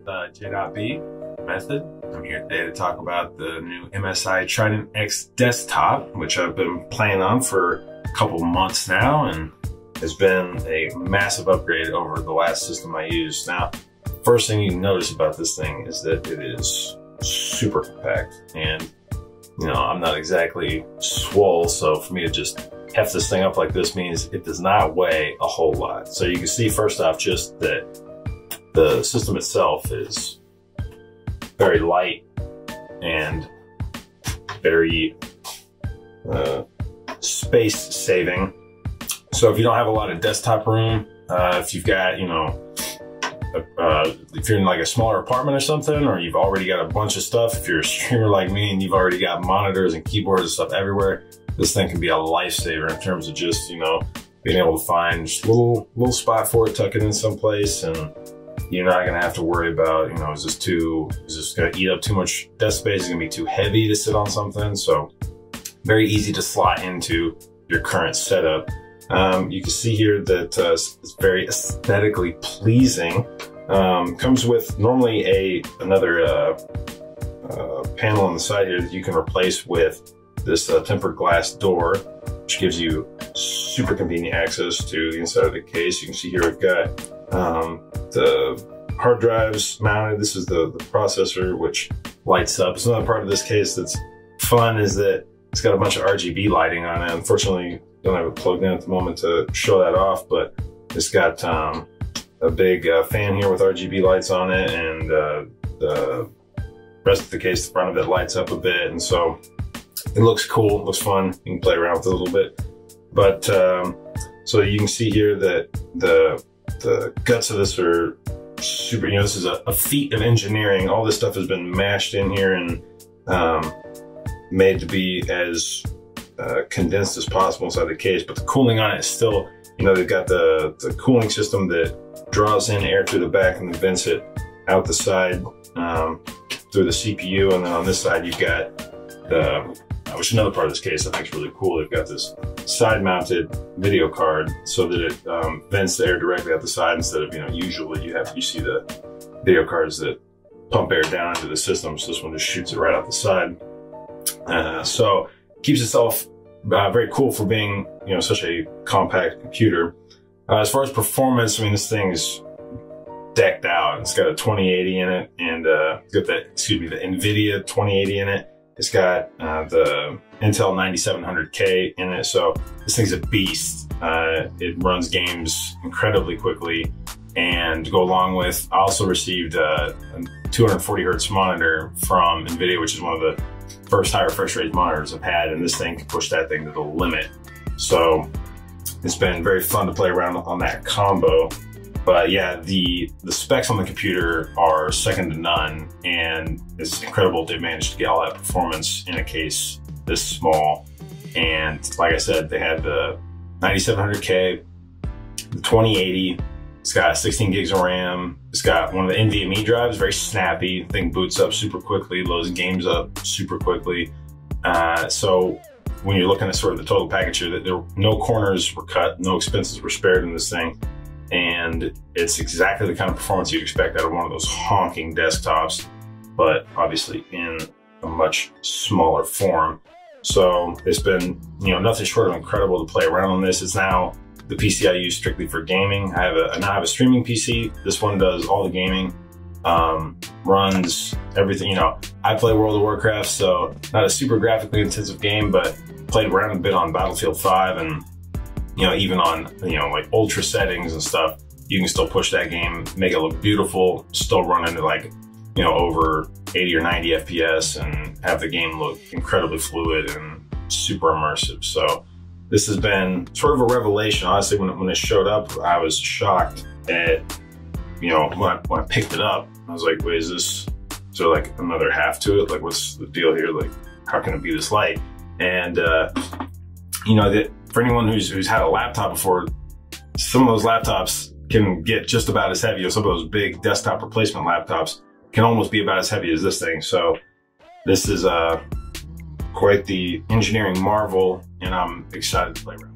Rgb method. I'm here today to talk about the new MSI Trident X desktop, which I've been playing on for a couple months now, and has been a massive upgrade over the last system I used. Now, first thing you notice about this thing is that it is super compact, and you know, I'm not exactly swole, so for me to just heft this thing up like this means it does not weigh a whole lot. So you can see first off just that the system itself is very light and very space saving. So if you don't have a lot of desktop room, if you've got, you know, if you're in like a smaller apartment or something, or you've already got a bunch of stuff, if you're a streamer like me and you've already got monitors and keyboards and stuff everywhere, this thing can be a lifesaver in terms of just, you know, being able to find just a little spot for it, tuck it in someplace, and you're not gonna have to worry about, you know, is this gonna eat up too much desk space? Is it gonna be too heavy to sit on something? So very easy to slot into your current setup. You can see here that it's very aesthetically pleasing. Comes with normally another panel on the side here that you can replace with this tempered glass door, which gives you super convenient access to the inside of the case. You can see here we've got the hard drives mounted. This is the processor, which lights up. So another part of this case that's fun is that it's got a bunch of RGB lighting on it. Unfortunately, don't have it plugged in at the moment to show that off, but it's got a big fan here with RGB lights on it, and the rest of the case, the front of it lights up a bit, and so it looks cool, it looks fun. You can play around with it a little bit. But so you can see here that the guts of this are super, you know, this is a feat of engineering. All this stuff has been mashed in here and made to be as condensed as possible inside the case, but the cooling on it is still, you know, they've got the cooling system that draws in air through the back and then vents it out the side through the CPU, and then on this side you've got which is another part of this case I think is really cool. They've got this side-mounted video card so that it vents the air directly out the side instead of, you know, usually you see the video cards that pump air down into the system. So this one just shoots it right out the side. So keeps itself very cool for being, you know, such a compact computer. As far as performance, I mean, this thing is decked out. It's got a 2080 in it, and it's got the NVIDIA 2080 in it. It's got the Intel 9700K in it, so this thing's a beast. It runs games incredibly quickly, and to go along with, I also received a 240 hertz monitor from NVIDIA, which is one of the first high refresh rate monitors I've had, and this thing can push that thing to the limit. So it's been very fun to play around on that combo. But yeah, the specs on the computer are second to none, and it's incredible they managed to get all that performance in a case this small. And like I said, they had the 9700K, the 2080, it's got 16 gigs of RAM, it's got one of the NVMe drives, very snappy, thing boots up super quickly, loads games up super quickly. So when you're looking at sort of the total package here, that no corners were cut, no expenses were spared in this thing. And it's exactly the kind of performance you'd expect out of one of those honking desktops, but obviously in a much smaller form. So it's been, you know, nothing short of incredible to play around on this. It's now the PC I use strictly for gaming. I now have a streaming PC. This one does all the gaming, runs everything. You know, I play World of Warcraft, so not a super graphically intensive game, but played around a bit on Battlefield 5, and you know, even on, you know, like ultra settings and stuff, you can still push that game, make it look beautiful, still run into like, you know, over 80 or 90 FPS and have the game look incredibly fluid and super immersive. So this has been sort of a revelation. Honestly, when it showed up, I was shocked at, you know, when I picked it up, I was like, wait, is there like another half to it? Like, what's the deal here? Like, how can it be this light? And, you know, that for anyone who's had a laptop before, some of those laptops can get just about as heavy, or some of those big desktop replacement laptops can almost be about as heavy as this thing. So this is quite the engineering marvel, and I'm excited to play around.